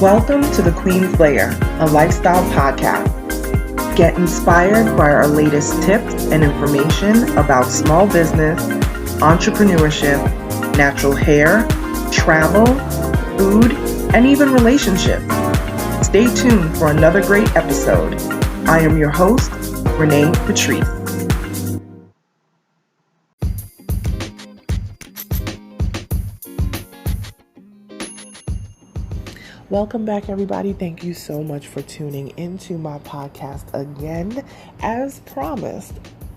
Welcome to The Queen's Lair, a lifestyle podcast. Get inspired by our latest tips and information about small business, entrepreneurship, natural hair, travel, food, and even relationships. Stay tuned for another great episode. I am your host, Renee Patrice. Welcome back, everybody. Thank you so much for tuning into my podcast again. As promised,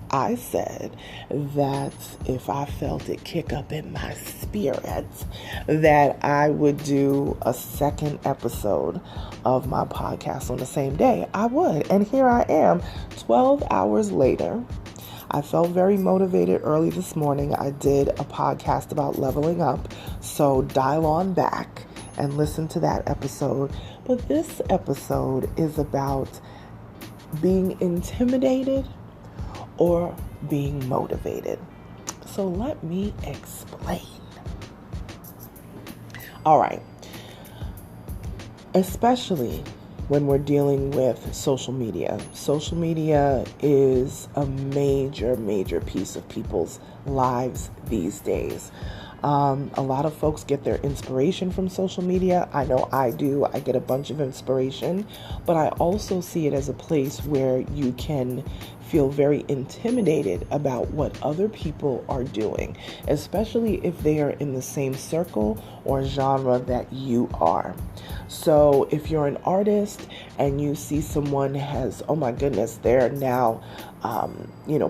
I said that if I felt it kick up in my spirit, that I would do a second episode of my podcast on the same day. I would. And here I am, 12 hours later. I felt very motivated early this morning. I did a podcast about leveling up, so dial on back and listen to that episode. But this episode is about being intimidated or being motivated. So let me explain. All right. Especially when we're dealing with social media. Social media is a major piece of people's lives these days. A lot of folks get their inspiration from social media. I know I do. I get a bunch of inspiration, but I also see it as a place where you can feel very intimidated about what other people are doing, especially if they are in the same circle or genre that you are. So if you're an artist and you see someone has, oh my goodness, they're now,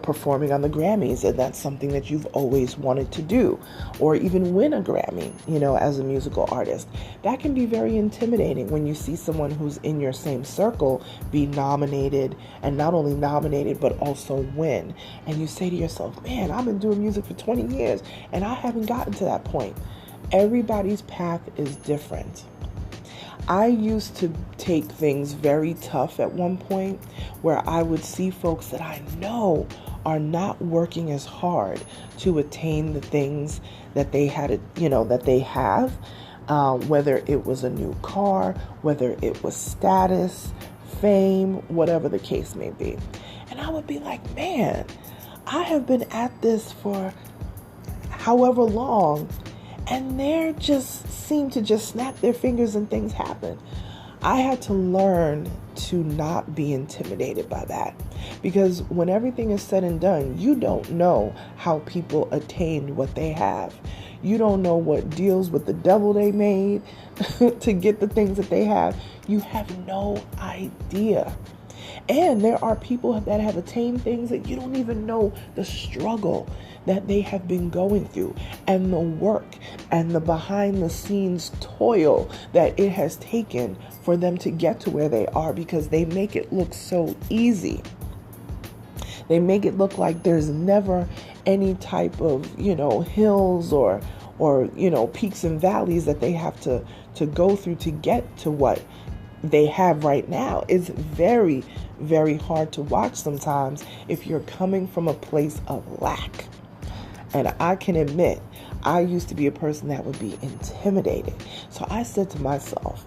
performing on the Grammys, and that's something that you've always wanted to do, or even win a Grammy, as a musical artist, that can be very intimidating when you see someone who's in your same circle be nominated, and not only nominated, but also win. And you say to yourself, man, I've been doing music for 20 years and I haven't gotten to that point. Everybody's path is different. I used to take things very tough at one point, where I would see folks that I know are not working as hard to attain the things that they had, that they have, whether it was a new car, whether it was status, fame, whatever the case may be. And I would be like, man, I have been at this for however long, and they just seem to just snap their fingers and things happen. I had to learn to not be intimidated by that, because when everything is said and done, you don't know how people attained what they have. You don't know what deals with the devil they made to get the things that they have. You have no idea. And there are people that have attained things that you don't even know the struggle that they have been going through, and the work and the behind the scenes toil that it has taken for them to get to where they are, because they make it look so easy. They make it look like there's never any type of, hills or peaks and valleys that they have to go through to get to what they have right now. It's very, very hard to watch sometimes if you're coming from a place of lack. And I can admit, I used to be a person that would be intimidated. So I said to myself,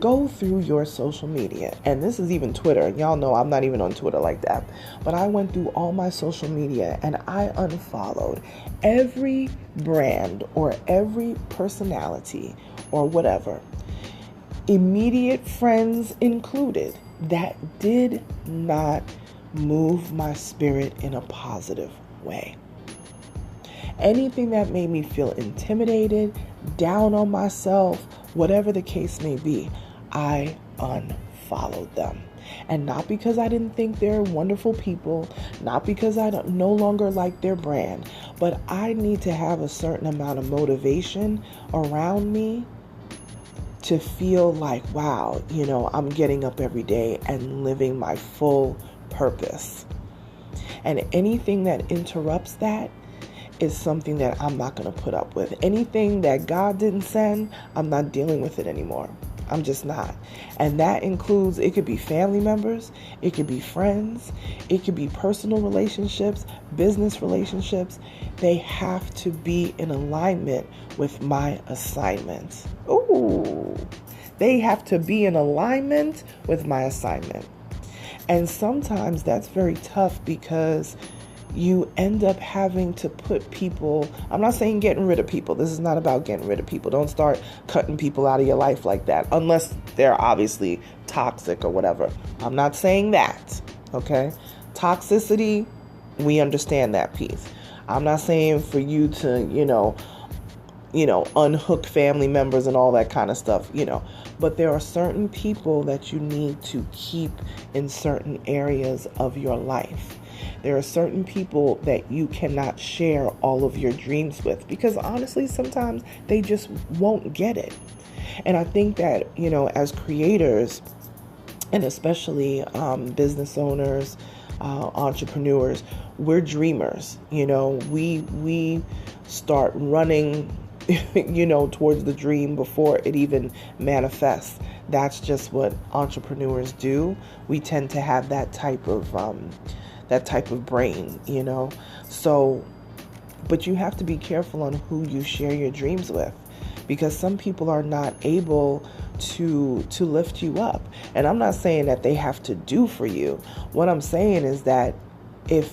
go through your social media. And this is even Twitter. Y'all know I'm not even on Twitter like that. But I went through all my social media and I unfollowed every brand or every personality or whatever, immediate friends included, that did not move my spirit in a positive way. Anything that made me feel intimidated, down on myself, whatever the case may be, I unfollowed them. And not because I didn't think they're wonderful people, not because I no longer like their brand, but I need to have a certain amount of motivation around me to feel like, wow, I'm getting up every day and living my full purpose. And anything that interrupts that is something that I'm not going to put up with. Anything that God didn't send, I'm not dealing with it anymore. I'm just not. And that includes, it could be family members, it could be friends, it could be personal relationships, business relationships. They have to be in alignment with my assignments. Ooh, They have to be in alignment with my assignment. And sometimes that's very tough because you end up having to put people, I'm not saying getting rid of people. This is not about getting rid of people. Don't start cutting people out of your life like that, unless they're obviously toxic or whatever. I'm not saying that, okay? Toxicity, we understand that piece. I'm not saying for you to, unhook family members and all that kind of stuff, but there are certain people that you need to keep in certain areas of your life. There are certain people that you cannot share all of your dreams with because honestly, sometimes they just won't get it. And I think that, as creators and especially business owners, entrepreneurs, we're dreamers. We start running towards the dream before it even manifests. That's just what entrepreneurs do. We tend to have that type of brain, So, but you have to be careful on who you share your dreams with, because some people are not able to lift you up. And I'm not saying that they have to do for you. What I'm saying is that if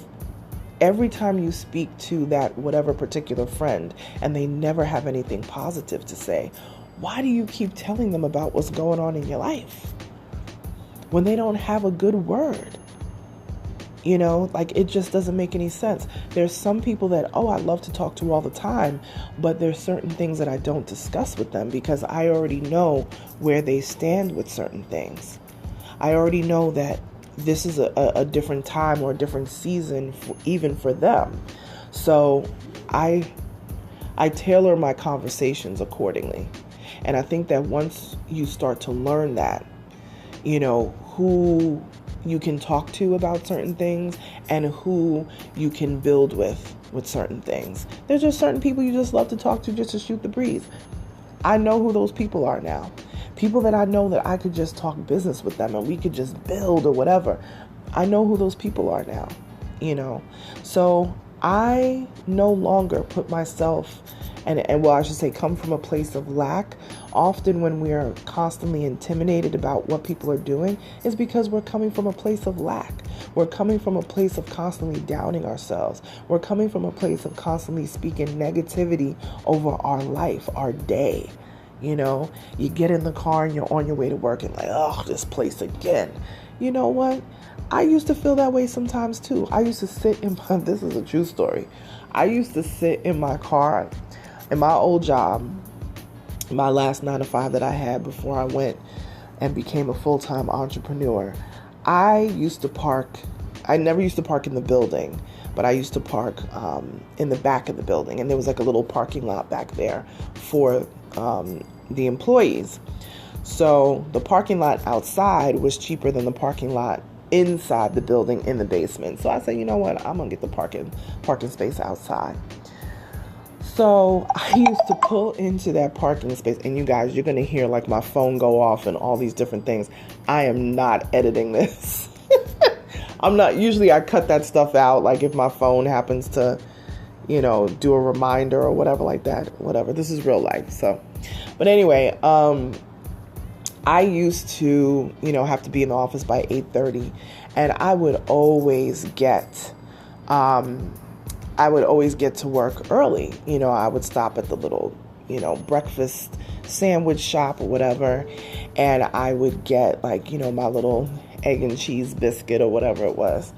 every time you speak to that whatever particular friend and they never have anything positive to say, why do you keep telling them about what's going on in your life when they don't have a good word? It just doesn't make any sense. There's some people that, I love to talk to all the time, but there's certain things that I don't discuss with them because I already know where they stand with certain things. I already know that this is a different time or a different season even for them. So I tailor my conversations accordingly. And I think that once you start to learn that, who you can talk to about certain things and who you can build with certain things. There's just certain people you just love to talk to just to shoot the breeze. I know who those people are now. People that I know that I could just talk business with them and we could just build or whatever. I know who those people are now, So I no longer put myself come from a place of lack. Often when we are constantly intimidated about what people are doing is because we're coming from a place of lack. We're coming from a place of constantly doubting ourselves. We're coming from a place of constantly speaking negativity over our life, our day. You get in the car and you're on your way to work and this place again. You know what? I used to feel that way sometimes too. I used to sit this is a true story. I used to sit in my car in my old job, my last 9-to-5 that I had before I went and became a full-time entrepreneur. I never used to park in the building, but I used to park in the back of the building. And there was a little parking lot back there for the employees. So the parking lot outside was cheaper than the parking lot inside the building in the basement. So I said, you know what? I'm going to get the parking space outside. So I used to pull into that parking space, and you guys, you're going to hear my phone go off and all these different things. I am not editing this. Usually I cut that stuff out. If my phone happens to, do a reminder or whatever like that, whatever. This is real life. So, but anyway, I used to, have to be in the office by 8:30, and I would always get to work early. I would stop at the little, breakfast sandwich shop or whatever. And I would get my little egg and cheese biscuit or whatever it was.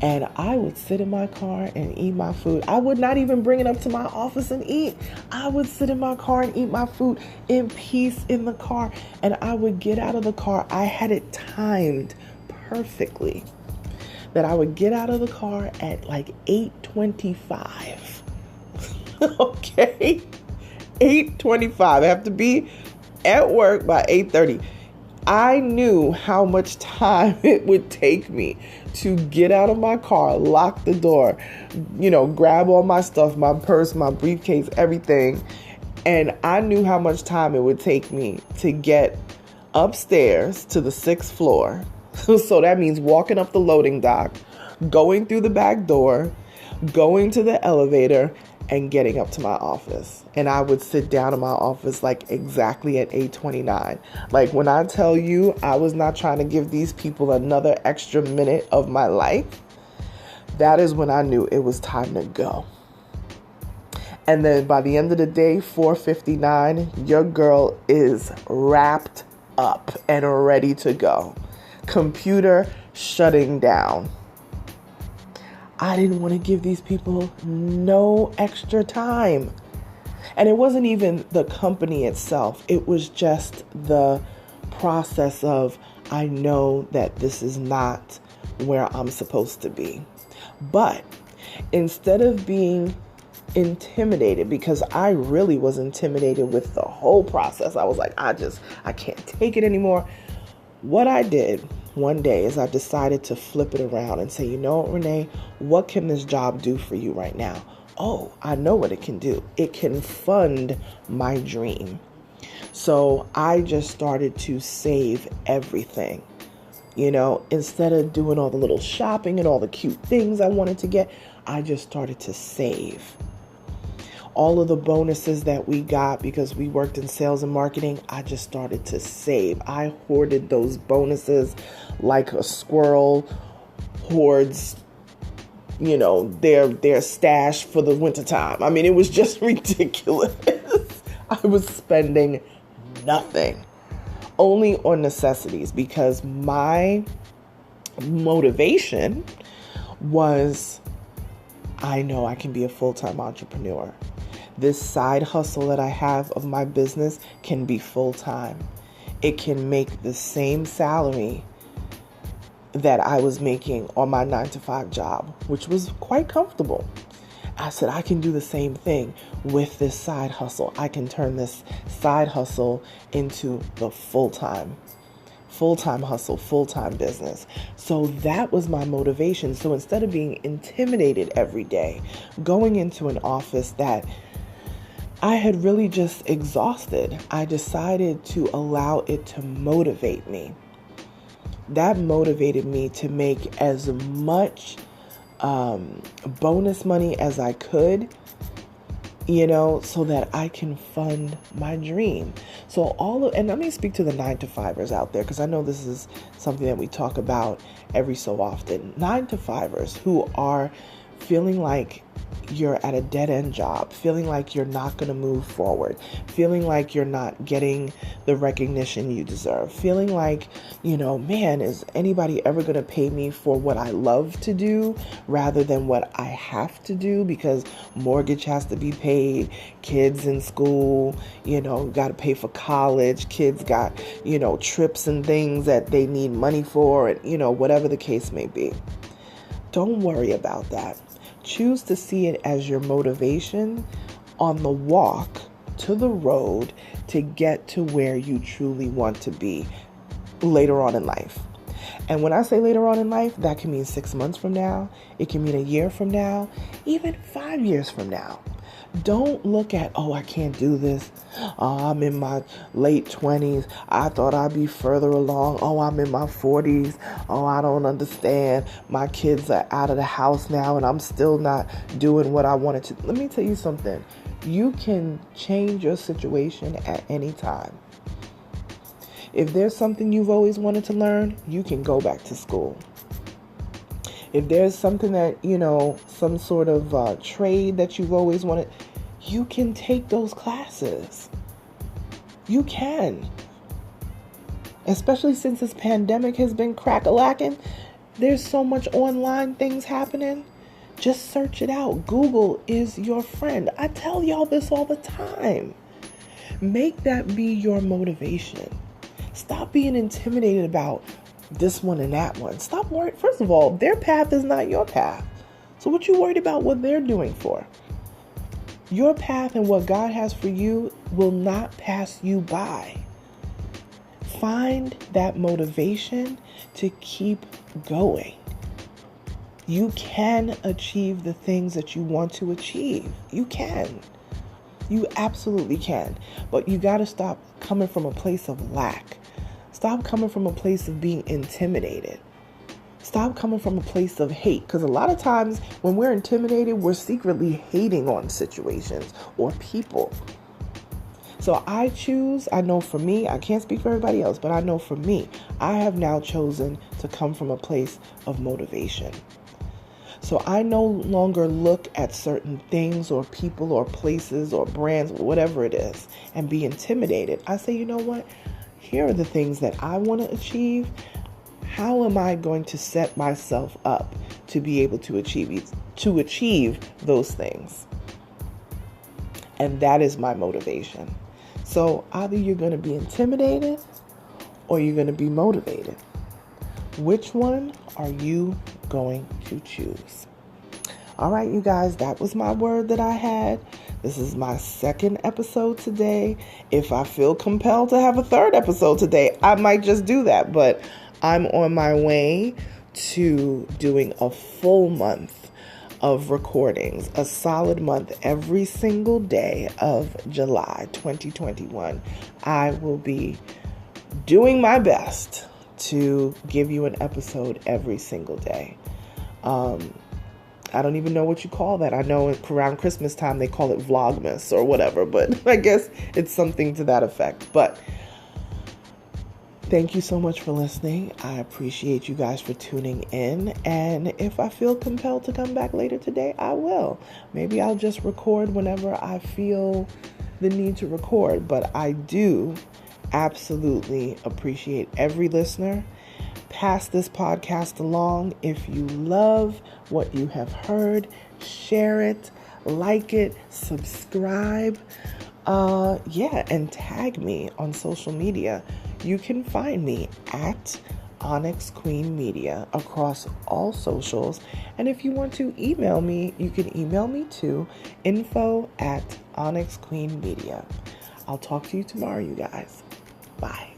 And I would sit in my car and eat my food. I would not even bring it up to my office and eat. I would sit in my car and eat my food in peace in the car. And I would get out of the car. I had it timed perfectly that I would get out of the car at 8:25. Okay? 8:25. I have to be at work by 8:30. I knew how much time it would take me to get out of my car, lock the door, grab all my stuff, my purse, my briefcase, everything. And I knew how much time it would take me to get upstairs to the 6th floor. So that means walking up the loading dock, going through the back door, going to the elevator, and getting up to my office. And I would sit down in my office like exactly at 8:29. Like when I tell you I was not trying to give these people another extra minute of my life, that is when I knew it was time to go. And then by the end of the day, 4:59, your girl is wrapped up and ready to go. Computer shutting down. I didn't want to give these people no extra time. And it wasn't even the company itself. It was just the process of, I know that this is not where I'm supposed to be. But instead of being intimidated, because I really was intimidated with the whole process, I was like, I can't take it anymore. What I did one day is I decided to flip it around and say, you know what, Renee, what can this job do for you right now? Oh, I know what it can do. It can fund my dream. So I just started to save everything. Instead of doing all the little shopping and all the cute things I wanted to get, I just started to save. All of the bonuses that we got because we worked in sales and marketing, I just started to save. I hoarded those bonuses like a squirrel hoards, their stash for the wintertime. I mean, it was just ridiculous. I was spending nothing, only on necessities, because my motivation was, I know I can be a full-time entrepreneur. This side hustle that I have of my business can be full-time. It can make the same salary that I was making on my 9-to-5 job, which was quite comfortable. I said, I can do the same thing with this side hustle. I can turn this side hustle into the full-time hustle, full-time business. So that was my motivation. So instead of being intimidated every day, going into an office that I had really just exhausted, I decided to allow it to motivate me. That motivated me to make as much bonus money as I could, so that I can fund my dream. So and let me speak to the 9-to-5ers out there, because I know this is something that we talk about every so often. 9-to-5ers who are feeling like you're at a dead-end job, feeling like you're not going to move forward, feeling like you're not getting the recognition you deserve, feeling like, man, is anybody ever going to pay me for what I love to do rather than what I have to do because mortgage has to be paid, kids in school, got to pay for college, kids got, trips and things that they need money for, and, whatever the case may be. Don't worry about that. Choose to see it as your motivation on the walk to the road to get to where you truly want to be later on in life. And when I say later on in life, that can mean 6 months from now. It can mean a year from now, even 5 years from now. Don't look at, I can't do this. I'm in my late 20s. I thought I'd be further along. I'm in my 40s. I don't understand. My kids are out of the house now and I'm still not doing what I wanted to. Let me tell you something. You can change your situation at any time. If there's something you've always wanted to learn, you can go back to school. If there's something that, some sort of trade that you've always wanted, you can take those classes. You can. Especially since this pandemic has been crack-a-lacking, there's so much online things happening. Just search it out. Google is your friend. I tell y'all this all the time. Make that be your motivation. Stop being intimidated about this one and that one. Stop worrying. First of all, their path is not your path. So what you worried about what they're doing for? Your path and what God has for you will not pass you by. Find that motivation to keep going. You can achieve the things that you want to achieve. You can. You absolutely can. But you got to stop coming from a place of lack. Stop coming from a place of being intimidated. Stop coming from a place of hate, because a lot of times when we're intimidated, we're secretly hating on situations or people. So I know for me, I can't speak for everybody else, but I know for me, I have now chosen to come from a place of motivation. So I no longer look at certain things or people or places or brands or whatever it is and be intimidated. I say, you know what? Here are the things that I want to achieve. How am I going to set myself up to be able to achieve those things? And that is my motivation. So either you're going to be intimidated or you're going to be motivated. Which one are you going to choose? All right, you guys, that was my word that I had. This is my second episode today. If I feel compelled to have a third episode today, I might just do that. But I'm on my way to doing a full month of recordings, a solid month every single day of July 2021. I will be doing my best to give you an episode every single day. I don't even know what you call that. I know around Christmas time they call it Vlogmas or whatever, but I guess it's something to that effect. But thank you so much for listening. I appreciate you guys for tuning in. And if I feel compelled to come back later today, I will. Maybe I'll just record whenever I feel the need to record. But I do absolutely appreciate every listener. Pass this podcast along. If you love what you have heard, share it, like it, subscribe. And tag me on social media. You can find me at Onyx Queen Media across all socials. And if you want to email me, you can email me to info@onyxqueenmedia. I'll talk to you tomorrow, you guys. Bye.